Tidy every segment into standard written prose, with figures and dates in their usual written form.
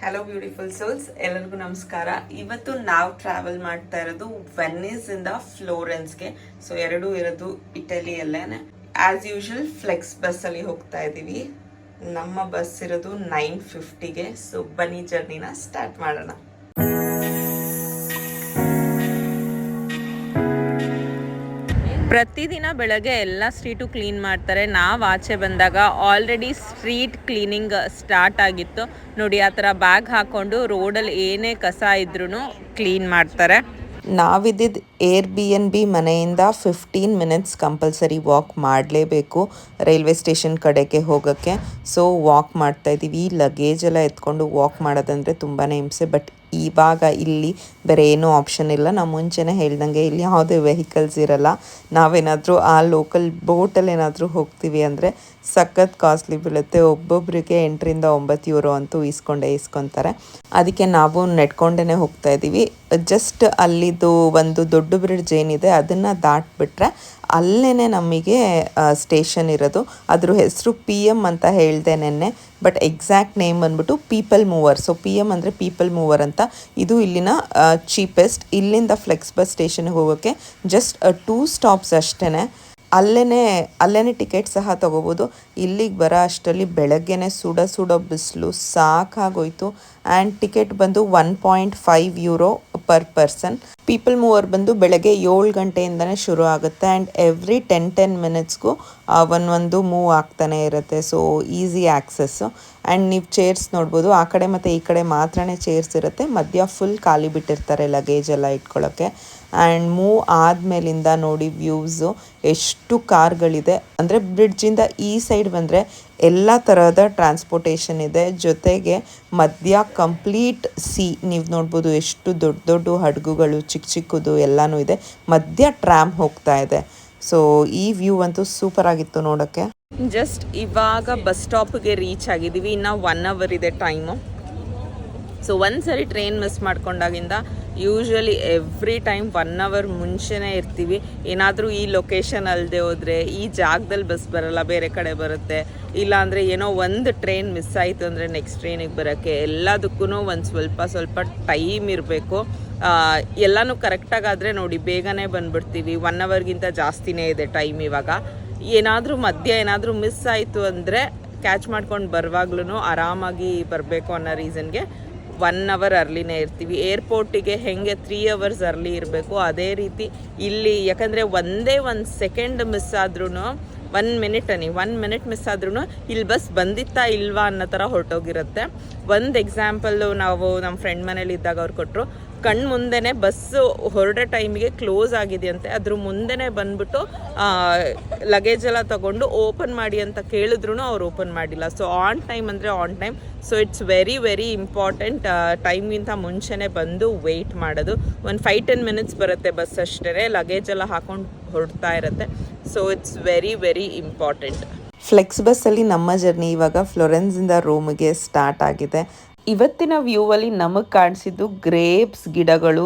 Hello beautiful souls, ಎಲ್ಲರಿಗೂ ನಮಸ್ಕಾರ. ಇವತ್ತು ನಾವು ಟ್ರಾವೆಲ್ ಮಾಡ್ತಾ ಇರೋದು ವೆನಿಸ್ ಇಂದ ಫ್ಲೋರೆನ್ಸ್ಗೆ. ಸೊ ಎರಡೂ ಇರೋದು ಇಟಲಿಯಲ್ಲೇನೆ. ಆಸ್ ಯೂಶುವಲ್ ಫ್ಲೆಕ್ಸ್ ಬಸ್ ಅಲ್ಲಿ ಹೋಗ್ತಾ ಇದೀವಿ. ನಮ್ಮ ಬಸ್ ಇರೋದು 9:50ಗೆ. ಸೊ ಬನ್ನಿ ಜರ್ನಿನ ಸ್ಟಾರ್ಟ್ ಮಾಡೋಣ. ಪ್ರತಿದಿನ ಬೆಳಗ್ಗೆ ಎಲ್ಲ ಸ್ಟ್ರೀಟು ಕ್ಲೀನ್ ಮಾಡ್ತಾರೆ. ನಾವು ಆಚೆ ಬಂದಾಗ ಆಲ್ರೆಡಿ ಸ್ಟ್ರೀಟ್ ಕ್ಲೀನಿಂಗ್ ಸ್ಟಾರ್ಟ್ ಆಗಿತ್ತು. ನೋಡಿ, ಆ ಥರ ಬ್ಯಾಗ್ ಹಾಕ್ಕೊಂಡು ರೋಡಲ್ಲಿ ಏನೇ ಕಸ ಇದ್ರೂ ಕ್ಲೀನ್ ಮಾಡ್ತಾರೆ. ನಾವಿದ್ದಿದ್ದು Airbnb ಮನೆಯಿಂದ 15 ಮಿನಿಟ್ಸ್ ಕಂಪಲ್ಸರಿ ವಾಕ್ ಮಾಡಲೇಬೇಕು ರೈಲ್ವೆ ಸ್ಟೇಷನ್ ಕಡೆಗೆ ಹೋಗೋಕ್ಕೆ. ಸೊ ವಾಕ್ ಮಾಡ್ತಾಯಿದ್ದೀವಿ. ಲಗೇಜ್ ಎಲ್ಲ ಎತ್ಕೊಂಡು ವಾಕ್ ಮಾಡೋದಂದರೆ ತುಂಬಾ ಹಿಂಸೆ. ಬಟ್ ಇವಾಗ ಇಲ್ಲಿ ಬೇರೆ ಏನೂ ಆಪ್ಷನ್ ಇಲ್ಲ. ನಾವು ಮುಂಚೆನೇ ಹೇಳ್ದಂಗೆ ಇಲ್ಲಿ ಯಾವುದೇ ವೆಹಿಕಲ್ಸ್ ಇರಲ್ಲ. ನಾವೇನಾದರೂ ಆ ಲೋಕಲ್ ಬೋಟಲ್ಲಿ ಏನಾದರೂ ಹೋಗ್ತೀವಿ ಅಂದರೆ ಸಖತ್ ಕಾಸ್ಟ್ಲಿ ಬೀಳುತ್ತೆ. ಒಬ್ಬೊಬ್ಬರಿಗೆ 8ರಿಂದ 9 ಯೂರೋ ಅಂತೂ ಇಸ್ಕೊತಾರೆ. ಅದಕ್ಕೆ ನಾವು ನೆಡ್ಕೊಂಡೇ ಹೋಗ್ತಾ ಇದ್ದೀವಿ. ಜಸ್ಟ್ ಅಲ್ಲಿದು ಒಂದು ದೊಡ್ಡ ಬ್ರಿಡ್ಜ್ ಏನಿದೆ ಅದನ್ನು ದಾಟ್ಬಿಟ್ರೆ ಅಲ್ಲೇ ನಮಗೆ ಸ್ಟೇಷನ್ ಇರೋದು. ಅದ್ರ ಹೆಸರು PM ಅಂತ ಹೇಳಿದೆ ನೆನ್ನೆ, ಬಟ್ ಎಕ್ಸಾಕ್ಟ್ ನೇಮ್ ಬಂದ್ಬಿಟ್ಟು ಪೀಪಲ್ ಮೂವರ್. ಸೊ PM ಅಂದರೆ ಪೀಪಲ್ ಮೂವರ್ ಅಂತ. ಇದು ಇಲ್ಲಿನ ಚೀಪೆಸ್ಟ್. ಇಲ್ಲಿಂದ ಫ್ಲೆಕ್ಸ್ ಬಸ್ ಸ್ಟೇಷನ್ಗೆ ಹೋಗೋಕ್ಕೆ ಜಸ್ಟ್ 2 ಸ್ಟಾಪ್ಸ್ ಅಷ್ಟೇ. ಅಲ್ಲೇ ಟಿಕೆಟ್ ಸಹ ತೊಗೋಬೋದು. ಇಲ್ಲಿಗೆ ಬರೋ ಅಷ್ಟರಲ್ಲಿ ಬೆಳಗ್ಗೆನೆ ಸುಡೋ ಬಿಸಿಲು ಸಾಕಾಗೋಯ್ತು. ಆ್ಯಂಡ್ ಟಿಕೆಟ್ ಬಂದು 1.5 euro per person. People mower ಬಂದು ಬೆಳಗ್ಗೆ 7 ಗಂಟೆಯಿಂದನೇ ಶುರು ಆಗುತ್ತೆ. ಆ್ಯಂಡ್ ಎವ್ರಿ 10 ಮಿನಿಟ್ಸ್ಗೂ ಒಂದು ಮೂವ್ ಆಗ್ತಾನೆ ಇರುತ್ತೆ. So easy access. ಆ್ಯಂಡ್ ನೀವು ಚೇರ್ಸ್ ನೋಡ್ಬೋದು, ಆ ಕಡೆ ಮತ್ತು ಈ ಕಡೆ ಮಾತ್ರನೇ ಚೇರ್ಸ್ ಇರುತ್ತೆ. ಮಧ್ಯ ಫುಲ್ ಖಾಲಿ ಬಿಟ್ಟಿರ್ತಾರೆ ಲಗೇಜ್ ಎಲ್ಲ ಇಟ್ಕೊಳ್ಳೋಕ್ಕೆ. ಆ್ಯಂಡ್ ಮೂವ್ ಆದಮೇಲಿಂದ ನೋಡಿ ವ್ಯೂಸು ಎಷ್ಟು ಕಾರ್ಗಳಿದೆ ಅಂದರೆ, ಬ್ರಿಡ್ಜಿಂದ ಈ ಸೈಡ್ ಬಂದರೆ ಎಲ್ಲ ಥರದ ಟ್ರಾನ್ಸ್ಪೋರ್ಟೇಷನ್ ಇದೆ. ಜೊತೆಗೆ ಮಧ್ಯ ಕಂಪ್ಲೀಟ್ ನೀವು ನೋಡ್ಬೋದು ಎಷ್ಟು ದೊಡ್ಡ ಹಡಗುಗಳು, ಚಿಕ್ಕದು ಎಲ್ಲನೂ ಇದೆ. ಮಧ್ಯ ಟ್ರಾಮ್ ಹೋಗ್ತಾ ಇದೆ. ಸೊ ಈ ವ್ಯೂ ಅಂತೂ ಸೂಪರ್ ಆಗಿತ್ತು ನೋಡೋಕ್ಕೆ. ಜಸ್ಟ್ ಇವಾಗ ಬಸ್ ಸ್ಟಾಪ್ಗೆ ರೀಚ್ ಆಗಿದ್ದೀವಿ. ಇನ್ನು 1 ಅವರ್ ಇದೆ ಟೈಮು. ಸೊ ಒಂದ್ಸರಿ ಟ್ರೈನ್ ಮಿಸ್ ಮಾಡ್ಕೊಂಡಾಗಿಂದ ಯೂಶ್ವಲಿ ಎವ್ರಿ ಟೈಮ್ 1 ಅವರ್ ಮುಂಚೆನೇ ಇರ್ತೀವಿ. ಏನಾದರೂ ಈ ಲೊಕೇಶನ್ ಅಲ್ಲದೆ ಹೋದರೆ ಈ ಜಾಗದಲ್ಲಿ ಬಸ್ ಬರಲ್ಲ, ಬೇರೆ ಕಡೆ ಬರುತ್ತೆ. ಇಲ್ಲಾಂದರೆ ಏನೋ ಒಂದು ಟ್ರೈನ್ ಮಿಸ್ ಆಯಿತು ಅಂದರೆ ನೆಕ್ಸ್ಟ್ ಟ್ರೈನಿಗೆ ಬರೋಕ್ಕೆ ಎಲ್ಲದಕ್ಕೂ ಒಂದು ಸ್ವಲ್ಪ ಟೈಮ್ ಇರಬೇಕು. ಎಲ್ಲನೂ ಕರೆಕ್ಟಾಗಾದರೆ ನೋಡಿ ಬೇಗನೆ ಬಂದುಬಿಡ್ತೀವಿ. 1 ಅವರ್ಗಿಂತ ಜಾಸ್ತಿನೇ ಇದೆ ಟೈಮ್ ಇವಾಗ. ಏನಾದರೂ ಮಧ್ಯ ಏನಾದರೂ ಮಿಸ್ ಆಯಿತು ಅಂದರೆ ಕ್ಯಾಚ್ ಮಾಡ್ಕೊಂಡು ಬರುವಾಗ್ಲೂ ಆರಾಮಾಗಿ ಬರಬೇಕು ಅನ್ನೋ ರೀಸನ್ಗೆ 1 ಅವರ್ ಅರ್ಲಿನೇ ಇರ್ತೀವಿ. ಏರ್ಪೋರ್ಟಿಗೆ ಹೆಂಗೆ 3 ಅವರ್ಸ್ ಅರ್ಲಿ ಇರಬೇಕು, ಅದೇ ರೀತಿ ಇಲ್ಲಿ. ಯಾಕಂದರೆ ಒಂದೇ 1 ಸೆಕೆಂಡ್ ಮಿಸ್ ಆದ್ರೂ, 1 ಮಿನಿಟ್ ಮಿಸ್ ಆದ್ರೂ ಇಲ್ಲಿ ಬಸ್ ಬಂದಿತ್ತಾ ಇಲ್ವಾ ಅನ್ನೋ ಥರ ಹೊರಟೋಗಿರುತ್ತೆ. ಒಂದು ಎಕ್ಸಾಂಪಲ್ಲು ನಾವು ನಮ್ಮ ಫ್ರೆಂಡ್ ಮನೇಲಿ ಇದ್ದಾಗ ಅವ್ರು ಕೊಟ್ಟರು. ಕಣ್ಣು ಮುಂದೆನೇ ಬಸ್ಸು ಹೊರಡೋ ಟೈಮಿಗೆ ಕ್ಲೋಸ್ ಆಗಿದೆಯಂತೆ. ಅದ್ರ ಮುಂದೆನೇ ಬಂದ್ಬಿಟ್ಟು ಲಗೇಜ್ ಎಲ್ಲ ತೊಗೊಂಡು ಓಪನ್ ಮಾಡಿ ಅಂತ ಕೇಳಿದ್ರು ಅವ್ರು ಓಪನ್ ಮಾಡಿಲ್ಲ. ಸೊ ಆನ್ ಟೈಮ್ ಅಂದರೆ on time. So it's very important ಟೈಮ್ಗಿಂತ ಮುಂಚೆನೇ ಬಂದು ವೆಯ್ಟ್ ಮಾಡೋದು. ಒಂದು 5-10 ಮಿನಿಟ್ಸ್ ಬರುತ್ತೆ ಬಸ್ ಅಷ್ಟೇ. ಲಗೇಜ್ ಎಲ್ಲ ಹಾಕೊಂಡು ಹೊರಡ್ತಾ ಇರುತ್ತೆ. So it's very important. Flex ಬಸ್ಸಲ್ಲಿ ನಮ್ಮ ಜರ್ನಿ ಇವಾಗ ಫ್ಲೋರೆನ್ಸಿಂದ ರೋಮ್ಗೆ ಸ್ಟಾರ್ಟ್ ಆಗಿದೆ. ಇವತ್ತಿನ ವ್ಯೂವಲ್ಲಿ ನಮಗೆ ಕಾಣಿಸಿದ್ದು ಗ್ರೇಪ್ಸ್ ಗಿಡಗಳು.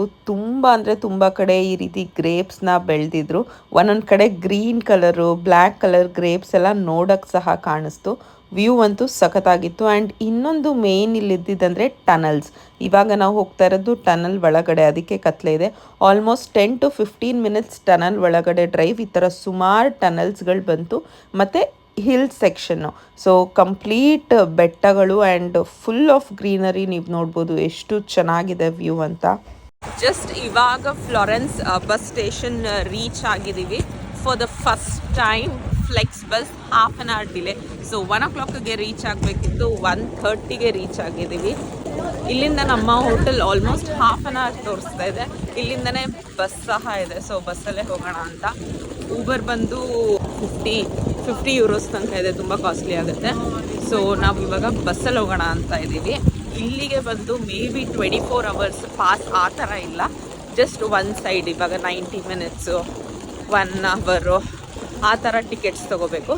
ತುಂಬ ಕಡೆ ಈ ರೀತಿ ಗ್ರೇಪ್ಸ್ನ ಬೆಳೆದಿದ್ರು. ಒಂದೊಂದು ಕಡೆ green colour, black colour grapes ಎಲ್ಲ ನೋಡೋಕ್ಕೆ ಸಹ ಕಾಣಿಸ್ತು. ವ್ಯೂ ಅಂತೂ ಸಖತ್ತಾಗಿತ್ತು. ಆ್ಯಂಡ್ ಇನ್ನೊಂದು ಮೇನ್ ಇಲ್ಲಿದ್ದಂದರೆ ಟನಲ್ಸ್. ಇವಾಗ ನಾವು ಹೋಗ್ತಾ ಇರೋದು ಟನಲ್ ಒಳಗಡೆ, ಅದಕ್ಕೆ ಕತ್ಲೆ ಇದೆ. ಆಲ್ಮೋಸ್ಟ್ 10 to 15 ಮಿನಿಟ್ಸ್ ಟನಲ್ ಒಳಗಡೆ ಡ್ರೈವ್. ಈ ಥರ ಸುಮಾರು ಟನಲ್ಸ್ಗಳು ಬಂತು. ಮತ್ತು ಹಿಲ್ ಸೆಕ್ಷನ್ನು. ಸೊ ಕಂಪ್ಲೀಟ್ ಬೆಟ್ಟಗಳು ಆ್ಯಂಡ್ ಫುಲ್ ಆಫ್ ಗ್ರೀನರಿ. ನೀವು ನೋಡ್ಬೋದು ಎಷ್ಟು ಚೆನ್ನಾಗಿದೆ ವ್ಯೂ ಅಂತ. ಜಸ್ಟ್ ಇವಾಗ ಫ್ಲೋರೆನ್ಸ್ ಬಸ್ ಸ್ಟೇಷನ್ ರೀಚ್ ಆಗಿದ್ದೀವಿ. For the first time flex bus half an hour delay. So 1 o'clockಗೆ ರೀಚ್ ಆಗಬೇಕಿತ್ತು, 1:30ಗೆ ರೀಚ್ ಆಗಿದ್ದೀವಿ. ಇಲ್ಲಿಂದ ನಮ್ಮ hotel almost half an hour ತೋರಿಸ್ತಾ ಇದೆ. ಇಲ್ಲಿಂದನೇ ಬಸ್ ಸಹ ಇದೆ. ಸೊ ಬಸ್ಸಲ್ಲೇ ಹೋಗೋಣ ಅಂತ. ಊಬರ್ ಬಂದು 50 ಯೂರೋಸ್ ತನಕ ಇದೆ, ತುಂಬ ಕಾಸ್ಟ್ಲಿ ಆಗುತ್ತೆ. ಸೊ ನಾವು ಇವಾಗ ಬಸ್ಸಲ್ಲಿ ಹೋಗೋಣ ಅಂತ ಇದ್ದೀವಿ. ಇಲ್ಲಿಗೆ ಬಂದು ಮೇ ಬಿ 24 ಅವರ್ಸ್ ಪಾಸ್ ಆ ಥರ ಇಲ್ಲ. ಜಸ್ಟ್ ಒನ್ ಸೈಡ್ ಇವಾಗ 90 ಮಿನಿಟ್ಸು, 1 ಅವರು ಆ ಥರ ಟಿಕೆಟ್ಸ್ ತೊಗೋಬೇಕು.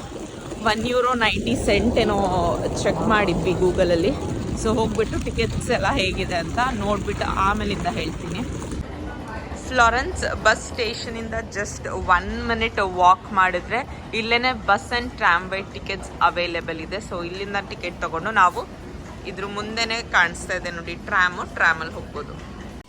€1.90 ಏನೋ ಚೆಕ್ ಮಾಡಿದ್ವಿ ಗೂಗಲಲ್ಲಿ. ಸೊ ಹೋಗ್ಬಿಟ್ಟು ಟಿಕೆಟ್ಸ್ ಎಲ್ಲ ಹೇಗಿದೆ ಅಂತ ನೋಡಿಬಿಟ್ಟು ಆಮೇಲಿಂದ ಹೇಳ್ತೀನಿ. ಫ್ಲೋರೆನ್ಸ್ ಬಸ್ ಸ್ಟೇಷನಿಂದ ಜಸ್ಟ್ 1 ಮಿನಿಟ್ ವಾಕ್ ಮಾಡಿದ್ರೆ ಇಲ್ಲೇ bus and tramway tickets available ಇದೆ. ಸೊ ಇಲ್ಲಿಂದ ಟಿಕೆಟ್ ತೊಗೊಂಡು ನಾವು ಇದ್ರ ಮುಂದೆನೇ ಕಾಣಿಸ್ತಾ ಇದೆ ನೋಡಿ ಟ್ರಾಮಲ್ಲಿ ಹೋಗ್ಬೋದು.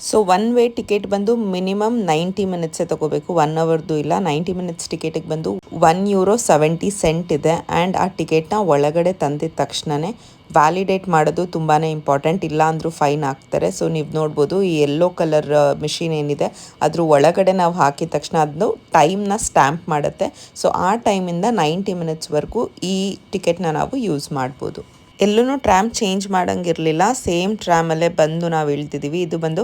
ಸೊ ಒನ್ ವೇ ಟಿಕೆಟ್ ಬಂದು ಮಿನಿಮಮ್ 90 ಮಿನಿಟ್ಸೇ ತೊಗೋಬೇಕು, 1 ಅವರ್ದು ಇಲ್ಲ. 90 ಮಿನಿಟ್ಸ್ ಟಿಕೆಟಿಗೆ ಬಂದು €1.70 ಇದೆ. ಆ್ಯಂಡ್ ಆ ಟಿಕೆಟ್ನ ಒಳಗಡೆ ತಂದಿದ ತಕ್ಷಣವೇ ವ್ಯಾಲಿಡೇಟ್ ಮಾಡೋದು ತುಂಬಾ ಇಂಪಾರ್ಟೆಂಟ್, ಇಲ್ಲ ಅಂದರೂ ಫೈನ್ ಹಾಕ್ತಾರೆ. ಸೊ ನೀವು ನೋಡ್ಬೋದು ಈ ಯೆಲ್ಲೋ ಕಲರ್ ಮಿಷಿನ್ ಏನಿದೆ ಅದ್ರ ಒಳಗಡೆ ನಾವು ಹಾಕಿದ ತಕ್ಷಣ ಅದು ಟೈಮ್ನ ಸ್ಟ್ಯಾಂಪ್ ಮಾಡುತ್ತೆ. ಸೊ ಆ ಟೈಮಿಂದ 90 ಮಿನಿಟ್ಸ್ವರೆಗೂ ಈ ಟಿಕೆಟ್ನ ನಾವು ಯೂಸ್ ಮಾಡ್ಬೋದು. ಎಲ್ಲೂ ಟ್ರ್ಯಾಮ್ ಚೇಂಜ್ ಮಾಡೋಂಗಿರಲಿಲ್ಲ, ಸೇಮ್ ಟ್ರ್ಯಾಮಲ್ಲೇ ಬಂದು ನಾವು ಇಳ್ದಿದ್ದೀವಿ. ಇದು ಬಂದು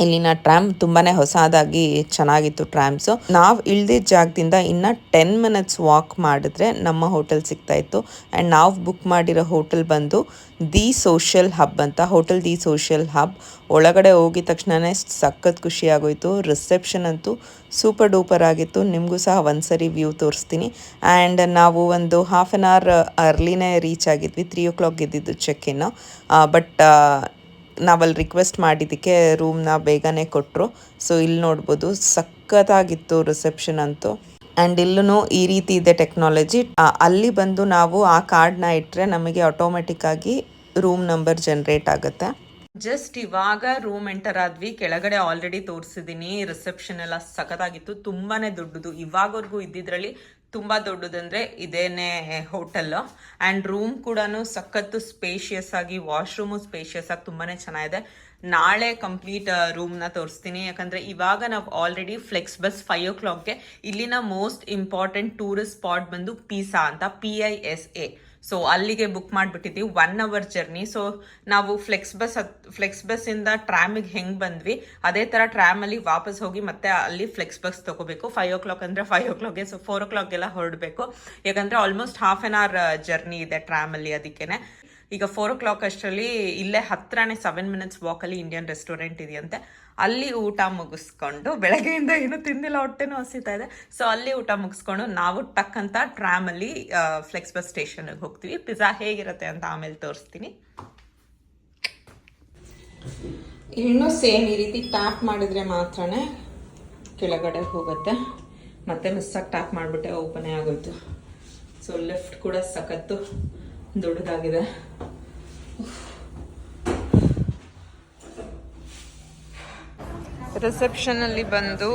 ಇಲ್ಲಿನ ಟ್ರ್ಯಾಮ್ ತುಂಬಾ ಹೊಸದಾಗಿ ಚೆನ್ನಾಗಿತ್ತು ಟ್ರ್ಯಾಮ್ಸು. ನಾವು ಇಳ್ದಿದ್ದ ಜಾಗದಿಂದ ಇನ್ನು 10 ಮಿನಿಟ್ಸ್ ವಾಕ್ ಮಾಡಿದ್ರೆ ನಮ್ಮ ಹೋಟೆಲ್ ಸಿಗ್ತಾಯಿತ್ತು. ಆ್ಯಂಡ್ ನಾವು ಬುಕ್ ಮಾಡಿರೋ ಹೋಟೆಲ್ ಬಂದು ದಿ ಸೋಷಿಯಲ್ ಹಬ್ ಅಂತ. ಹೋಟೆಲ್ ದಿ ಸೋಷಿಯಲ್ ಹಬ್ ಒಳಗಡೆ ಹೋಗಿದ ತಕ್ಷಣವೇ ಸಖತ್ ಖುಷಿ ಆಗೋಯಿತು. ರಿಸೆಪ್ಷನ್ ಅಂತೂ ಸೂಪರ್ ಡೂಪರ್ ಆಗಿತ್ತು. ನಿಮಗೂ ಸಹ ಒಂದ್ಸರಿ ವ್ಯೂ ತೋರಿಸ್ತೀನಿ. ಆ್ಯಂಡ್ ನಾವು ಒಂದು ಹಾಫ್ ಆನ್ ಅವರ್ ಅರ್ಲಿನೇ ರೀಚ್ ಆಗಿದ್ವಿ. 3 o'clock ಇದ್ದಿದ್ದು ಚೆಕ್ ಇನ್ನು. ಬಟ್ ನಾವಲ್ಲಿ ರಿಕ್ವೆಸ್ಟ್ ಮಾಡಿದ್ದಕ್ಕೆ ರೂಮ್ನ ಬೇಗನೆ ಕೊಟ್ಟರು. ಸೊ ಇಲ್ಲಿ ನೋಡ್ಬೋದು ಸಖತ್ತಾಗಿತ್ತು ರಿಸೆಪ್ಷನ್ ಅಂತೂ. ಆ್ಯಂಡ್ ಇಲ್ಲೂ ಈ ರೀತಿ ಇದೆ ಟೆಕ್ನಾಲಜಿ. ಅಲ್ಲಿ ಬಂದು ನಾವು ಆ ಕಾರ್ಡ್ನ ಇಟ್ಟರೆ ನಮಗೆ ಆಟೋಮೆಟಿಕ್ಕಾಗಿ ರೂಮ್ ನಂಬರ್ ಜನ್ರೇಟ್ ಆಗುತ್ತೆ. ಜಸ್ಟ್ ಇವಾಗ ರೂಮ್ ಎಂಟರ್ ಆದ್ವಿ. ಕೆಳಗಡೆ ಆಲ್ರೆಡಿ ತೋರಿಸಿದ್ದೀನಿ. ರಿಸೆಪ್ಷನ್ ಎಲ್ಲ ಸಖತ್ತಾಗಿತ್ತು, ತುಂಬಾ ದೊಡ್ಡದು. ಇವಾಗವರೆಗೂ ಇದ್ದಿದ್ರಲ್ಲಿ ತುಂಬ ದೊಡ್ಡದಂದರೆ ಇದೇನೇ ಹೋಟೆಲ್. ಆ್ಯಂಡ್ ರೂಮ್ ಕೂಡ ಸಖತ್ತು ಸ್ಪೇಷಿಯಸ್ ಆಗಿ, ವಾಶ್ರೂಮು ಸ್ಪೇಷಿಯಸ್ ಆಗಿ ತುಂಬಾ ಚೆನ್ನಾಗಿದೆ. ನಾಳೆ ಕಂಪ್ಲೀಟ್ ರೂಮ್ನ ತೋರಿಸ್ತೀನಿ. ಯಾಕಂದರೆ ಇವಾಗ ನಾವು ಆಲ್ರೆಡಿ ಫ್ಲೆಕ್ಸ್ ಬಸ್ 5 o'clockಗೆ ಇಲ್ಲಿನ ಮೋಸ್ಟ್ ಇಂಪಾರ್ಟೆಂಟ್ ಟೂರಿಸ್ಟ್ ಸ್ಪಾಟ್ ಬಂದು ಪಿಸಾ ಅಂತ, PISA. ಸೊ ಅಲ್ಲಿಗೆ ಬುಕ್ ಮಾಡಿಬಿಟ್ಟಿದ್ದೀವಿ. 1 hour journey. ಸೊ ನಾವು ಫ್ಲೆಕ್ಸ್ ಬಸ್ಸಿಂದ ಟ್ರಾಮಿಗೆ ಹೆಂಗೆ ಬಂದ್ವಿ ಅದೇ ಥರ ಟ್ರಾಮಲ್ಲಿ ವಾಪಸ್ ಹೋಗಿ ಮತ್ತೆ ಅಲ್ಲಿ ಫ್ಲೆಕ್ಸ್ ಬಸ್ ತೊಗೋಬೇಕು. 5 o'clock ಅಂದರೆ 5 o'clockಗೆ, ಸೊ 4 o'clockಗೆಲ್ಲ ಹೊರಡಬೇಕು. ಯಾಕಂದರೆ almost half an hour journey ಇದೆ ಟ್ರಾಮಲ್ಲಿ. ಅದಕ್ಕೇ ಈಗ 4 o'clock ಅಷ್ಟರಲ್ಲಿ ಇಲ್ಲೇ ಹತ್ರನೇ 7 minutes ವಾಕಲ್ಲಿ ಇಂಡಿಯನ್ ರೆಸ್ಟೋರೆಂಟ್ ಇದೆಯಂತೆ. ಅಲ್ಲಿ ಊಟ ಮುಗಿಸ್ಕೊಂಡು, ಬೆಳಗ್ಗೆಯಿಂದ ಏನು ತಿಂದಿಲ್ಲ, ಹೊಟ್ಟೆನೂ ಹಸಿತಾ ಇದೆ. ಸೊ ಅಲ್ಲಿ ಊಟ ಮುಗಿಸ್ಕೊಂಡು ನಾವು ಟಕ್ ಅಂತ ಟ್ರಾಮಲ್ಲಿ ಫ್ಲೆಕ್ಸ್ ಬಸ್ ಸ್ಟೇಷನ್ಗೆ ಹೋಗ್ತೀವಿ. ಪಿಜ್ಜಾ ಹೇಗಿರುತ್ತೆ ಅಂತ ಆಮೇಲೆ ತೋರಿಸ್ತೀನಿ. ಇನ್ನೂ ಸೇಮ್ ಈ ರೀತಿ ಟ್ಯಾಪ್ ಮಾಡಿದರೆ ಮಾತ್ರನೇ ಕೆಳಗಡೆ ಹೋಗುತ್ತೆ. ಮತ್ತೆ ಮಿಸ್ಸಾಗಿ ಟ್ಯಾಪ್ ಮಾಡಿಬಿಟ್ಟೆ ಓಪನೇ ಆಗೋಯ್ತು. ಸೊ ಲಿಫ್ಟ್ ಕೂಡ ಸಖತ್ತು ದೊಡ್ಡದಾಗಿದೆ. ರಿಸೆಪ್ಷನಲ್ಲಿ ಬಂದು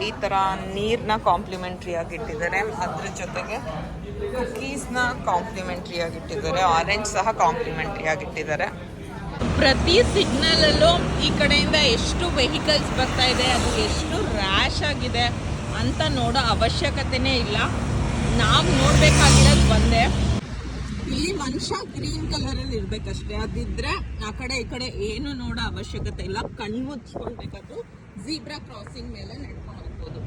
ಈ ಥರ ನೀರನ್ನ ಕಾಂಪ್ಲಿಮೆಂಟ್ರಿ ಆಗಿಟ್ಟಿದ್ದಾರೆ. ಅದ್ರ ಜೊತೆಗೆ ಕುಕೀಸ್ನ ಕಾಂಪ್ಲಿಮೆಂಟ್ರಿ ಆಗಿಟ್ಟಿದ್ದಾರೆ. ಆರೆಂಜ್ ಸಹ ಕಾಂಪ್ಲಿಮೆಂಟ್ರಿ ಆಗಿಟ್ಟಿದ್ದಾರೆ. ಪ್ರತಿ ಸಿಗ್ನಲಲ್ಲೂ ಈ ಕಡೆಯಿಂದ ಎಷ್ಟು ವೆಹಿಕಲ್ಸ್ ಬರ್ತಾ ಇದೆ, ಅದು ಎಷ್ಟು ರ್ಯಾಶ್ ಆಗಿದೆ ಅಂತ ನೋಡೋ ಅವಶ್ಯಕತೆನೇ ಇಲ್ಲ. ನಾವು ನೋಡಬೇಕಾಗಿರೋದು ಒಂದೇ, ಇಲ್ಲಿ ಮನುಷ್ಯ ಗ್ರೀನ್ ಕಲರಲ್ಲಿ ಇರಬೇಕಷ್ಟೇ. ಅದಿದ್ರೆ ಆ ಕಡೆ ಈ ಕಡೆ ಏನು ನೋಡೋ ಅವಶ್ಯಕತೆ ಇಲ್ಲ. ಕಣ್ಣು ಮುಚ್ಕೊಳ್ಬೇಕಾದ್ರು ಝೀಬ್ರಾ ಕ್ರಾಸಿಂಗ್ ಮೇಲೆ ನಡ್ಕೊಂಡು ಹೋಗ್ಬೋದು.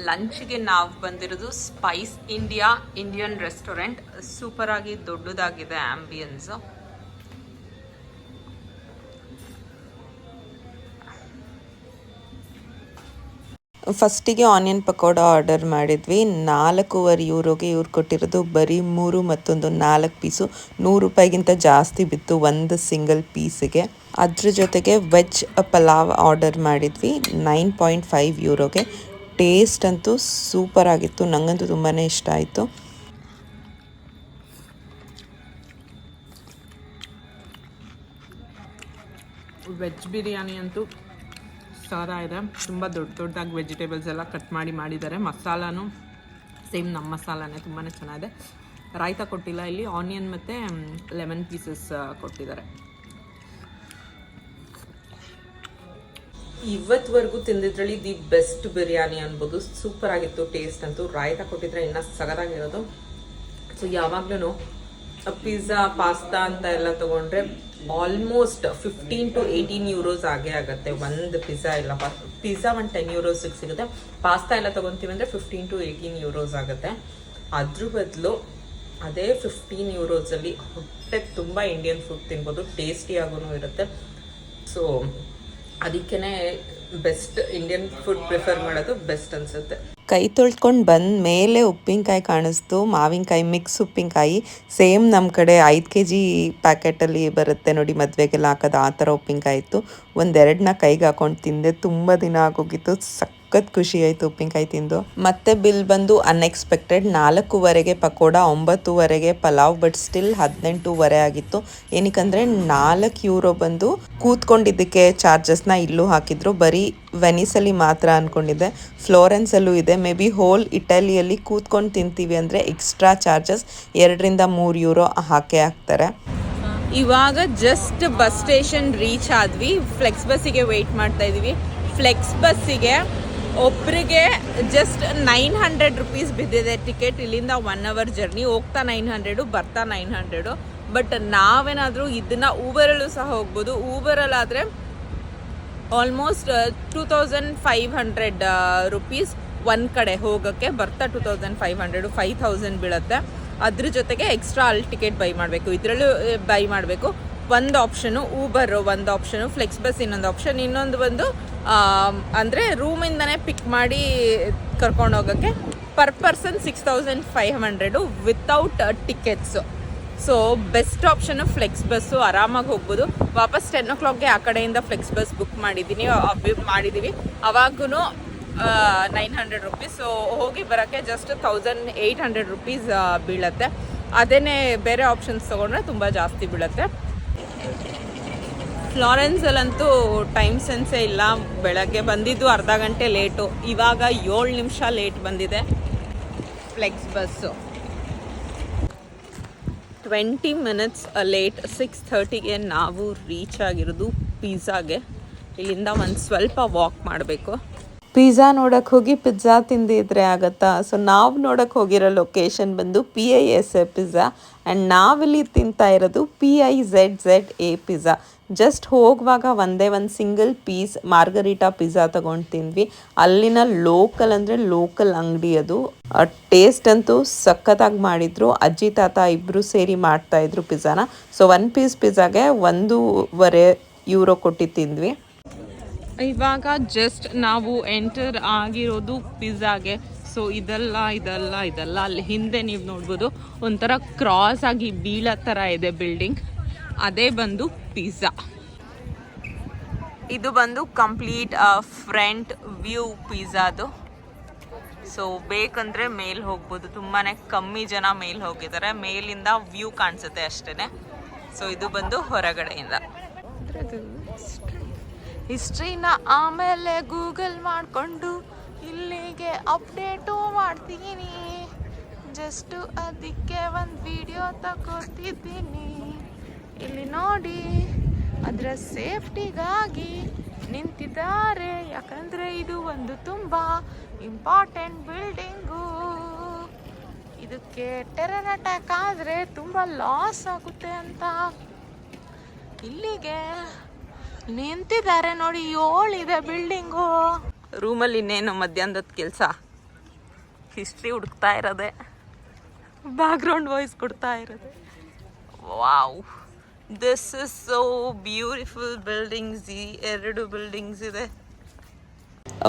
ಲಂಚ್ಗೆ ನಾವು ಬಂದಿರೋದು ಸ್ಪೈಸ್ ಇಂಡಿಯನ್ ರೆಸ್ಟೋರೆಂಟ್. ಸೂಪರ್ ಆಗಿ ದೊಡ್ಡದಾಗಿದೆ ಆಂಬಿಯನ್ಸ್. ಫಸ್ಟಿಗೆ ಆನಿಯನ್ ಪಕೋಡ ಆರ್ಡರ್ ಮಾಡಿದ್ವಿ. €4.25 ಇವ್ರು ಕೊಟ್ಟಿರೋದು ಬರೀ 3 ಮತ್ತೊಂದು 4 ಪೀಸು. ₹100 ಜಾಸ್ತಿ ಬಿತ್ತು ಒಂದು ಸಿಂಗಲ್ ಪೀಸಿಗೆ. ಅದ್ರ ಜೊತೆಗೆ ವೆಜ್ ಪಲಾವ್ ಆರ್ಡರ್ ಮಾಡಿದ್ವಿ €9.5. ಟೇಸ್ಟ್ ಅಂತೂ ಸೂಪರ್ ಆಗಿತ್ತು, ನನಗಂತೂ ತುಂಬಾ ಇಷ್ಟ ಆಯಿತು. ವೆಜ್ ಬಿರಿಯಾನಿ ಅಂತೂ ಸಾರ ಇದೆ. ತುಂಬ ದೊಡ್ಡದಾಗಿ ವೆಜಿಟೇಬಲ್ಸ್ ಎಲ್ಲ ಕಟ್ ಮಾಡಿದ್ದಾರೆ. ಮಸಾಲಾನು ಸೇಮ್ ನಮ್ಮ ಮಸಾಲಾನೇ, ತುಂಬಾ ಚೆನ್ನಾಗಿದೆ. ರಾಯ್ತ ಕೊಟ್ಟಿಲ್ಲ ಇಲ್ಲಿ, ಆನಿಯನ್ ಮತ್ತು ಲೆಮನ್ ಪೀಸಸ್ ಕೊಟ್ಟಿದ್ದಾರೆ. ಇವತ್ತುವರೆಗೂ ತಿಂದಿದ್ರಲ್ಲಿ ದಿ ಬೆಸ್ಟ್ ಬಿರಿಯಾನಿ ಅನ್ಬೋದು. ಸೂಪರ್ ಆಗಿತ್ತು ಟೇಸ್ಟ್ ಅಂತೂ. ರಾಯ್ತ ಕೊಟ್ಟಿದ್ರೆ ಇನ್ನೂ ಸಗದಾಗಿರೋದು. ಸೊ ಯಾವಾಗ್ಲೂ ಪಿಜ್ಜಾ ಪಾಸ್ತಾ ಅಂತ ಎಲ್ಲ ತೊಗೊಂಡ್ರೆ ಆಲ್ಮೋಸ್ಟ್ €15 to €18 ಆಗೇ ಆಗುತ್ತೆ ಒಂದು ಪಿಜ್ಜಾ. ಇಲ್ಲ ಪಿಜ್ಜಾ ಒಂದು €10 ಸಿಗುತ್ತೆ. ಪಾಸ್ತಾ ಎಲ್ಲ ತೊಗೊತೀವಿ ಅಂದರೆ €15 to €18 ಆಗುತ್ತೆ. ಅದ್ರ ಬದಲು ಅದೇ €15 ಹೊಟ್ಟೆ ತುಂಬ ಇಂಡಿಯನ್ ಫುಡ್ ತಿನ್ಬೋದು, ಟೇಸ್ಟಿಯಾಗೂ ಇರುತ್ತೆ. ಸೊ ಅದಕ್ಕೇ ಬೆಸ್ಟ್ ಇಂಡಿಯನ್ ಫುಡ್ ಪ್ರಿಫರ್ ಮಾಡೋದು ಬೆಸ್ಟ್ ಅನಿಸುತ್ತೆ. ಕೈ ತೊಳ್ಕೊಂಡು ಬಂದ ಮೇಲೆ ಉಪ್ಪಿನಕಾಯಿ ಕಾಣಿಸ್ತು, ಮಾವಿನಕಾಯಿ ಮಿಕ್ಸ್ ಉಪ್ಪಿನಕಾಯಿ. ಸೇಮ್ ನಮ್ಮ ಕಡೆ 5 kg ಪ್ಯಾಕೆಟಲ್ಲಿ ಬರುತ್ತೆ ನೋಡಿ, ಮದುವೆಗೆಲ್ಲ ಹಾಕೋದು ಆ ಥರ ಉಪ್ಪಿನಕಾಯಿ ಇತ್ತು. ಒಂದೆರಡನ್ನ ಕೈಗೆ ಹಾಕೊಂಡು ತಿಂದೆ. ತುಂಬ ದಿನ ಆಗೋಗಿತ್ತು. ಸಖತ್ ಖುಷಿ ಆಯಿತು ಉಪ್ಪಿನಕಾಯಿ ತಿಂದು. ಮತ್ತೆ ಬಿಲ್ ಬಂದು ಅನ್ಎಕ್ಸ್ಪೆಕ್ಟೆಡ್ 4:15ಗೆ ಪಕೋಡ, 9:00ವರೆಗೆ ಪಲಾವ್, ಬಟ್ ಸ್ಟಿಲ್ 18:15 ಆಗಿತ್ತು. ಏನಕ್ಕಂದರೆ €4 ಬಂದು ಕೂತ್ಕೊಂಡಿದ್ದಕ್ಕೆ ಚಾರ್ಜಸ್ನ ಇಲ್ಲೂ ಹಾಕಿದ್ರು. ಬರೀ ವೆನಿಸಲ್ಲಿ ಮಾತ್ರ ಅಂದ್ಕೊಂಡಿದ್ದೆ, ಫ್ಲೋರೆನ್ಸಲ್ಲೂ ಇದೆ. ಮೇ ಬಿ ಹೋಲ್ ಇಟಲಿಯಲ್ಲಿ ಕೂತ್ಕೊಂಡು ತಿಂತೀವಿ ಅಂದರೆ ಎಕ್ಸ್ಟ್ರಾ ಚಾರ್ಜಸ್ €2-3 ಹಾಕೇ ಹಾಕ್ತಾರೆ. ಇವಾಗ ಜಸ್ಟ್ ಬಸ್ ಸ್ಟೇಷನ್ ರೀಚ್ ಆದ್ವಿ. ಫ್ಲೆಕ್ಸ್ ಬಸ್ಸಿಗೆ ವೆಯ್ಟ್ ಮಾಡ್ತಾ ಇದ್ದೀವಿ. ಫ್ಲೆಕ್ಸ್ ಬಸ್ಸಿಗೆ ಒಬ್ಬರಿಗೆ ಜಸ್ಟ್ ₹900 ಬಿದ್ದಿದೆ ಟಿಕೆಟ್. ಇಲ್ಲಿಂದ 1 ಅವರ್ ಜರ್ನಿ. ಹೋಗ್ತಾ 900, ಬರ್ತಾ 900. ಬಟ್ ನಾವೇನಾದರೂ ಇದನ್ನು ಊಬರಲ್ಲೂ ಸಹ ಹೋಗ್ಬೋದು. ಊಬರಲ್ಲಾದರೆ ಆಲ್ಮೋಸ್ಟ್ ₹2,500 ಒಂದು ಕಡೆ ಹೋಗೋಕ್ಕೆ. ಬರ್ತಾ 2,500, 5,000 ಬೀಳುತ್ತೆ. ಅದ್ರ ಜೊತೆಗೆ ಎಕ್ಸ್ಟ್ರಾ ಅಲ್ಲಿ ಟಿಕೆಟ್ ಬೈ ಮಾಡಬೇಕು. ಇದರಲ್ಲೂ ಬೈ ಮಾಡಬೇಕು. ಒಂದು ಆಪ್ಷನು ಊಬರ್, ಒಂದು ಆಪ್ಷನು ಫ್ಲೆಕ್ಸ್ ಬಸ್, ಇನ್ನೊಂದು ಆಪ್ಷನ್. ಇನ್ನೊಂದು ಬಂದು ಅಂದರೆ ರೂಮಿಂದನೇ ಪಿಕ್ ಮಾಡಿ ಕರ್ಕೊಂಡು ಹೋಗೋಕ್ಕೆ. Per person 6,500 without tickets. So best option flex bus. ಆರಾಮಾಗಿ ಹೋಗ್ಬೋದು. ವಾಪಸ್ 10 o'clockಗೆ ಆ ಕಡೆಯಿಂದ ಫ್ಲೆಕ್ಸ್ ಬಸ್ ಬುಕ್ ಮಾಡಿದ್ದೀವಿ. ಅವಾಗೂ ₹900. ಸೊ ಹೋಗಿ ಬರೋಕ್ಕೆ ಜಸ್ಟ್ ₹1,800 ಬೀಳುತ್ತೆ. ಅದೇ ಬೇರೆ ಆಪ್ಷನ್ಸ್ ತೊಗೊಂಡ್ರೆ ತುಂಬ ಜಾಸ್ತಿ ಬೀಳುತ್ತೆ. ಫ್ಲಾರೆನ್ಸಲ್ಲಂತೂ ಟೈಮ್ ಸೆನ್ಸೇ ಇಲ್ಲ. ಬೆಳಗ್ಗೆ ಬಂದಿದ್ದು ಅರ್ಧ ಗಂಟೆ ಲೇಟು, ಇವಾಗ 7 ನಿಮಿಷ ಲೇಟ್ ಬಂದಿದೆ ಫ್ಲೆಕ್ಸ್ ಬಸ್ಸು. 20 minutes late. 6:30ಗೆ ನಾವು ರೀಚ್ ಆಗಿರೋದು ಪಿಜ್ಜಾಗೆ. ಇಲ್ಲಿಂದ ಒಂದು ಸ್ವಲ್ಪ ವಾಕ್ ಮಾಡಬೇಕು. ಪಿಜ್ಜಾ ನೋಡೋಕ್ಕೆ ಹೋಗಿ ಪಿಜ್ಜಾ ತಿಂದಿದ್ರೆ ಆಗುತ್ತಾ? ಸೊ ನಾವು ನೋಡೋಕ್ಕೆ ಹೋಗಿರೋ ಲೊಕೇಶನ್ ಬಂದು PISA ಪಿಜ್ಜಾ ಆ್ಯಂಡ್ ನಾವಿಲ್ಲಿ ತಿಂತಾ ಇರೋದು PIZZA ಪಿಜ್ಜಾ. ಜಸ್ಟ್ ಹೋಗುವಾಗ ಒಂದೇ ಒಂದು ಸಿಂಗಲ್ ಪೀಸ್ ಮಾರ್ಗರಿಟಾ ಪಿಜ್ಜಾ ತೊಗೊಂಡು ತಿಂದ್ವಿ. ಅಲ್ಲಿನ ಲೋಕಲ್ ಅಂದರೆ ಲೋಕಲ್ ಅಂಗಡಿ ಅದು. ಟೇಸ್ಟ್ ಅಂತೂ ಸಖತ್ತಾಗಿ ಮಾಡಿದರು. ಅಜ್ಜಿ ತಾತ ಇಬ್ಬರು ಸೇರಿ ಮಾಡ್ತಾಯಿದ್ರು ಪಿಜ್ಜಾನ. ಸೊ 1 ಪೀಸ್ ಪಿಜ್ಜಾಗೆ €1.25 ಕೊಟ್ಟು ತಿಂದ್ವಿ. ಇವಾಗ ಜಸ್ಟ್ ನಾವು ಎಂಟರ್ ಆಗಿರೋದು ಪಿಜ್ಜಾಗೆ. ಸೊ ಇದೆಲ್ಲ ಅಲ್ಲಿ ಹಿಂದೆ ನೀವು ನೋಡ್ಬೋದು ಒಂಥರ ಕ್ರಾಸ್ ಆಗಿ ಬೀಳೋ ಥರ ಇದೆ ಬಿಲ್ಡಿಂಗ್. ಅದೇ ಬಂದು ಪಿಜ್ಜಾ. ಇದು ಬಂದು ಕಂಪ್ಲೀಟ್ ಫ್ರಂಟ್ ವ್ಯೂ ಪಿಜ್ಜಾದು. ಸೊ ಬೇಕಂದರೆ ಮೇಲೆ ಹೋಗ್ಬೋದು. ತುಂಬಾ ಕಮ್ಮಿ ಜನ ಮೇಲೆ ಹೋಗಿದ್ದಾರೆ. ಮೇಲಿಂದ ವ್ಯೂ ಕಾಣಿಸುತ್ತೆ ಅಷ್ಟೇ. ಸೊ ಇದು ಬಂದು ಹೊರಗಡೆಯಿಂದ. ಹಿಸ್ಟ್ರಿನ ಆಮೇಲೆ ಗೂಗಲ್ ಮಾಡಿಕೊಂಡು ಇಲ್ಲಿಗೆ ಅಪ್ಡೇಟು ಮಾಡ್ತೀನಿ. ಜಸ್ಟು ಅದಕ್ಕೆ ಒಂದು ವಿಡಿಯೋ ತಗೋತಿದ್ದೀನಿ. ಇಲ್ಲಿ ನೋಡಿ, ಅದರ ಸೇಫ್ಟಿಗಾಗಿ ನಿಂತಿದ್ದಾರೆ. ಯಾಕಂದರೆ ಇದು ಒಂದು ತುಂಬ ಇಂಪಾರ್ಟೆಂಟ್ ಬಿಲ್ಡಿಂಗು. ಇದಕ್ಕೆ ಟೆರರ್ ಅಟ್ಯಾಕ್ ಆದರೆ ತುಂಬ ಲಾಸ್ ಆಗುತ್ತೆ ಅಂತ ಇಲ್ಲಿಗೆ ನಿಂತಿದ್ದಾರೆ. ನೋಡಿ, 7 ಇದೆ ಬಿಲ್ಡಿಂಗು. ರೂಮಲ್ಲಿ ಇನ್ನೇನು ಮಧ್ಯಾಹ್ನದ ಕೆಲಸ, ಹಿಸ್ಟ್ರಿ ಹುಡುಕ್ತಾ ಇರೋದೆ, ಬ್ಯಾಕ್ಗ್ರೌಂಡ್ ವಾಯ್ಸ್ ಕೊಡ್ತಾ ಇರೋದೆ. Wow, this is so beautiful buildings. ಈ 2 ಬಿಲ್ಡಿಂಗ್ಸ್ ಇದೆ.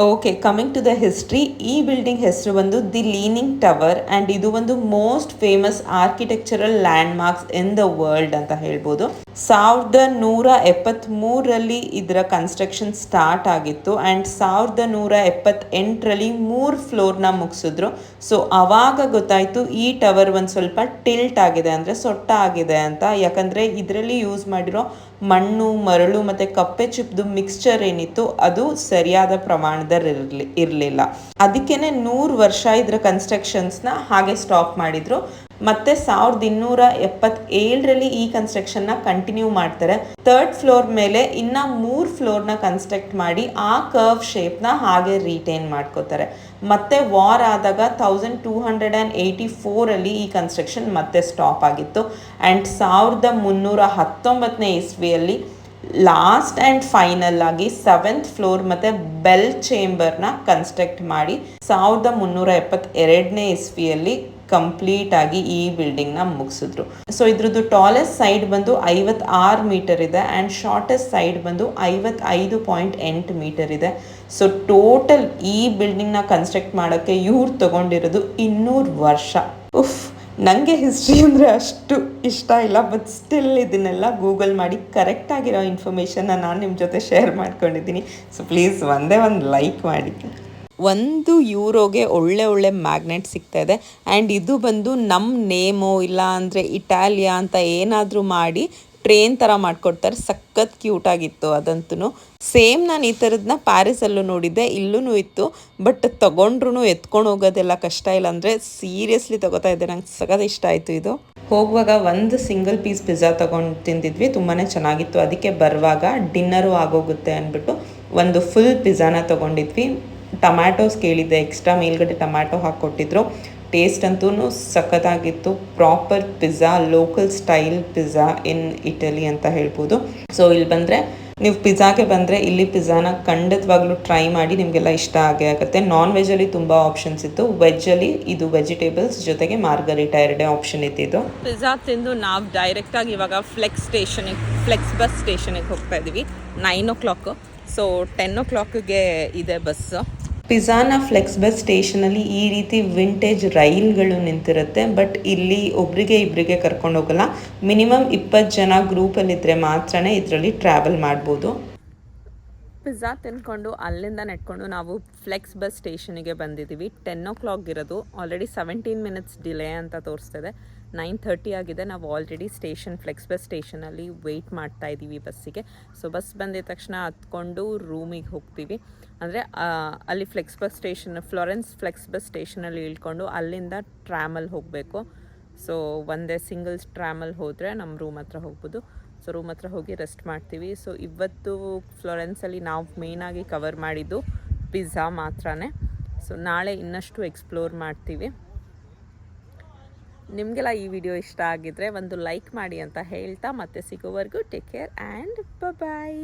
Okay, coming to the history. ಈ ಬಿಲ್ಡಿಂಗ್ ಹೆಸರು ಬಂದು ದಿ ಲೀನಿಂಗ್ ಟವರ್ ಆ್ಯಂಡ್ ಇದು ಒಂದು most famous architectural landmarks in the world ಅಂತ ಹೇಳ್ಬೋದು. 1173ರಲ್ಲಿ ಇದರ ಕನ್ಸ್ಟ್ರಕ್ಷನ್ ಸ್ಟಾರ್ಟ್ ಆಗಿತ್ತು ಆ್ಯಂಡ್ 1178ರಲ್ಲಿ 3 ಫ್ಲೋರ್ನ ಮುಗಿಸಿದ್ರು. ಸೊ ಆವಾಗ ಗೊತ್ತಾಯಿತು ಈ ಟವರ್ ಒಂದು ಸ್ವಲ್ಪ ಟಿಲ್ಟ್ ಆಗಿದೆ, ಅಂದರೆ ಸೊಟ್ಟ ಆಗಿದೆ ಅಂತ. ಯಾಕಂದರೆ ಇದರಲ್ಲಿ ಯೂಸ್ ಮಾಡಿರೋ ಮಣ್ಣು, ಮರಳು ಮತ್ತು ಕಪ್ಪೆ ಚಿಪ್ದು ಮಿಕ್ಸ್ಚರ್ ಏನಿತ್ತು ಅದು ಸರಿಯಾದ ಪ್ರಮಾಣದಲ್ಲಿ ಇರಲಿಲ್ಲ. ಅದಕ್ಕೇನೆ 100 ವರ್ಷ ಇದರ ಕನ್ಸ್ಟ್ರಕ್ಷನ್ಸ್ನ ಹಾಗೆ ಸ್ಟಾಪ್ ಮಾಡಿದರು. ಮತ್ತೆ 1277ರಲ್ಲಿ ಈ ಕನ್ಸ್ಟ್ರಕ್ಷನ್ನ ಕಂಟಿನ್ಯೂ ಮಾಡ್ತಾರೆ. 3rd ಫ್ಲೋರ್ ಮೇಲೆ ಇನ್ನು 3 ಫ್ಲೋರ್ನ ಕನ್ಸ್ಟ್ರಕ್ಟ್ ಮಾಡಿ ಆ ಕರ್ವ್ ಶೇಪ್ನ ಹಾಗೆ ರಿಟೈನ್ ಮಾಡ್ಕೋತಾರೆ. ಮತ್ತೆ ವಾರ್ ಆದಾಗ 1284ರಲ್ಲಿ ಈ ಕನ್ಸ್ಟ್ರಕ್ಷನ್ ಮತ್ತೆ ಸ್ಟಾಪ್ ಆಗಿತ್ತು. ಆ್ಯಂಡ್ 1319ನೇ ಇಸ್ವಿಯಲ್ಲಿ ಲಾಸ್ಟ್ ಆ್ಯಂಡ್ ಫೈನಲ್ ಆಗಿ 7th ಫ್ಲೋರ್ ಮತ್ತು ಬೆಲ್ ಚೇಂಬರ್ನ ಕನ್ಸ್ಟ್ರಕ್ಟ್ ಮಾಡಿ 1372ನೇ ಇಸ್ವಿಯಲ್ಲಿ ಕಂಪ್ಲೀಟ್ ಆಗಿ ಈ ಬಿಲ್ಡಿಂಗ್ನ ಮುಗಿಸಿದ್ರು. ಸೊ ಇದ್ರದ್ದು ಟಾಲೆಸ್ಟ್ ಸೈಡ್ ಬಂದು 56 ಮೀಟರ್ ಇದೆ ಆ್ಯಂಡ್ ಶಾರ್ಟೆಸ್ಟ್ ಸೈಡ್ ಬಂದು 55.8 ಮೀಟರ್ ಇದೆ. ಸೊ ಟೋಟಲ್ ಈ ಬಿಲ್ಡಿಂಗ್ನ ಕನ್ಸ್ಟ್ರಕ್ಟ್ ಮಾಡೋಕ್ಕೆ ಇವ್ರು ತಗೊಂಡಿರೋದು 200 ವರ್ಷ. ನನಗೆ ಹಿಸ್ಟ್ರಿ ಅಂದರೆ ಅಷ್ಟು ಇಷ್ಟ ಇಲ್ಲ, ಬಟ್ ಸ್ಟಿಲ್ ಇದನ್ನೆಲ್ಲ ಗೂಗಲ್ ಮಾಡಿ ಕರೆಕ್ಟಾಗಿರೋ ಇನ್ಫಾರ್ಮೇಷನ್ನ ನಾನು ನಿಮ್ಮ ಜೊತೆ ಶೇರ್ ಮಾಡ್ಕೊಂಡಿದ್ದೀನಿ. ಸೊ ಪ್ಲೀಸ್ ಒಂದೇ ಒಂದು ಲೈಕ್ ಮಾಡಿ. €1 ಒಳ್ಳೆ ಮ್ಯಾಗ್ನೆಟ್ ಸಿಗ್ತಾ ಇದೆ. ಆ್ಯಂಡ್ ಇದು ಬಂದು ನಮ್ಮ ನೇಮೋ ಇಲ್ಲ ಅಂದರೆ ಇಟಾಲಿಯಾ ಅಂತ ಏನಾದರೂ ಮಾಡಿ ಟ್ರೇನ್ ಥರ ಮಾಡಿಕೊಡ್ತಾರೆ. ಸಖತ್ ಕ್ಯೂಟಾಗಿತ್ತು ಅದಂತೂ. ಸೇಮ್ ನಾನು ಈ ಥರದನ್ನ ಪ್ಯಾರಿಸಲ್ಲೂ ನೋಡಿದ್ದೆ, ಇಲ್ಲೂ ಇತ್ತು. ಬಟ್ ತೊಗೊಂಡ್ರು ಎತ್ಕೊಂಡು ಹೋಗೋದೆಲ್ಲ ಕಷ್ಟ, ಇಲ್ಲ ಅಂದರೆ ಸೀರಿಯಸ್ಲಿ ತೊಗೋತಾ ಇದ್ದೆ. ನಂಗೆ ಸಖತ್ ಇಷ್ಟ ಆಯಿತು ಇದು. ಹೋಗುವಾಗ ಒಂದು ಸಿಂಗಲ್ ಪೀಸ್ ಪಿಜ್ಜಾ ತೊಗೊಂಡು ತಿಂದಿದ್ವಿ, ತುಂಬಾ ಚೆನ್ನಾಗಿತ್ತು. ಅದಕ್ಕೆ ಬರುವಾಗ ಡಿನ್ನರು ಆಗೋಗುತ್ತೆ ಅಂದ್ಬಿಟ್ಟು ಒಂದು ಫುಲ್ ಪಿಜ್ಜಾನ ತೊಗೊಂಡಿದ್ವಿ. ಟೊಮ್ಯಾಟೋಸ್ ಕೇಳಿದ್ದೆ, ಎಕ್ಸ್ಟ್ರಾ ಮೇಲ್ಗಡೆ ಟೊಮ್ಯಾಟೊ ಹಾಕ್ಕೊಟ್ಟಿದ್ರು. ಟೇಸ್ಟ್ ಅಂತೂ ಸಖತ್ತಾಗಿತ್ತು. Proper pizza, local style pizza in Italy ಅಂತ ಹೇಳ್ಬೋದು. ಸೊ ಇಲ್ಲಿ ಬಂದರೆ, ನೀವು ಪಿಜ್ಜಾಗೆ ಬಂದರೆ ಇಲ್ಲಿ ಪಿಜ್ಜಾನ ಖಂಡಿತವಾಗ್ಲೂ ಟ್ರೈ ಮಾಡಿ, ನಿಮಗೆಲ್ಲ ಇಷ್ಟ ಆಗೇ ಆಗುತ್ತೆ. ನಾನ್ ವೆಜ್ಜಲ್ಲಿ ತುಂಬ ಆಪ್ಷನ್ಸ್ ಇತ್ತು, ವೆಜ್ಜಲ್ಲಿ ಇದು ವೆಜಿಟೇಬಲ್ಸ್ ಜೊತೆಗೆ ಮಾರ್ಗರಿಟಾ ಎರಡೇ ಆಪ್ಷನ್ ಇದ್ದಿದ್ದು. ಪಿಜ್ಜಾ ತಿಂದು ನಾವು ಡೈರೆಕ್ಟಾಗಿ ಇವಾಗ ಫ್ಲೆಕ್ಸ್ ಬಸ್ ಸ್ಟೇಷನಿಗೆ ಹೋಗ್ತಾ ಇದ್ದೀವಿ. 9 ಸೊ 10 ಇದೆ ಬಸ್ಸು. ಪಿಜ್ಜಾನ ಫ್ಲೆಕ್ಸ್ ಬಸ್ ಸ್ಟೇಷನಲ್ಲಿ ಈ ರೀತಿ ವಿಂಟೇಜ್ ರೈಲ್ಗಳು ನಿಂತಿರುತ್ತೆ. ಬಟ್ ಇಲ್ಲಿ ಇಬ್ಬರಿಗೆ ಕರ್ಕೊಂಡು ಹೋಗಲ್ಲ. ಮಿನಿಮಮ್ 20 ಜನ ಗ್ರೂಪಲ್ಲಿದ್ದರೆ ಮಾತ್ರ ಇದರಲ್ಲಿ ಟ್ರಾವೆಲ್ ಮಾಡ್ಬೋದು. ಪಿಜ್ಜಾ ತಿನ್ಕೊಂಡು ಅಲ್ಲಿಂದ ನೆಟ್ಕೊಂಡು ನಾವು ಫ್ಲೆಕ್ಸ್ ಬಸ್ ಸ್ಟೇಷನಿಗೆ ಬಂದಿದ್ದೀವಿ. 10 ಇರೋದು, ಆಲ್ರೆಡಿ 17 ಮಿನಿಟ್ಸ್ ಡಿಲೇ ಅಂತ ತೋರಿಸ್ತಿದೆ. 9:30 ಆಗಿದೆ. ನಾವು ಆಲ್ರೆಡಿ ಫ್ಲೆಕ್ಸ್ ಬಸ್ ಸ್ಟೇಷನಲ್ಲಿ ವೆಯ್ಟ್ ಮಾಡ್ತಾ ಇದ್ದೀವಿ ಬಸ್ಸಿಗೆ. ಸೊ ಬಸ್ ಬಂದಿದ ತಕ್ಷಣ ಹತ್ಕೊಂಡು ರೂಮಿಗೆ ಹೋಗ್ತೀವಿ. ಅಂದರೆ ಅಲ್ಲಿ ಫ್ಲೋರೆನ್ಸ್ ಫ್ಲೆಕ್ಸ್ ಬಸ್ ಸ್ಟೇಷನಲ್ಲಿ ಇಳ್ಕೊಂಡು ಅಲ್ಲಿಂದ ಟ್ರಾಮಲ್ಲಿ ಹೋಗಬೇಕು. ಸೊ ಒಂದೇ ಸಿಂಗಲ್ ಟ್ರಾಮಲ್ಲಿ ಹೋದರೆ ನಮ್ಮ ರೂಮ್ ಹತ್ರ ಹೋಗ್ಬೋದು. ಸೊ ರೂಮ್ ಹತ್ರ ಹೋಗಿ ರೆಸ್ಟ್ ಮಾಡ್ತೀವಿ. ಸೊ ಇವತ್ತು ಫ್ಲೋರೆನ್ಸಲ್ಲಿ ನಾವು ಮೇಯ್ನಾಗಿ ಕವರ್ ಮಾಡಿದ್ದು ಪಿಜ್ಜಾ ಮಾತ್ರನೇ. ಸೊ ನಾಳೆ ಇನ್ನಷ್ಟು ಎಕ್ಸ್ಪ್ಲೋರ್ ಮಾಡ್ತೀವಿ. ನಿಮಗೆಲ್ಲ ಈ ವಿಡಿಯೋ ಇಷ್ಟ ಆಗಿದ್ರೆ ಒಂದು ಲೈಕ್ ಮಾಡಿ ಅಂತ ಹೇಳ್ತಾ ಮತ್ತೆ ಸಿಗೋವರೆಗೂ ಟೇಕ್ ಕೇರ್ ಆ್ಯಂಡ್ ಬಾಯ್.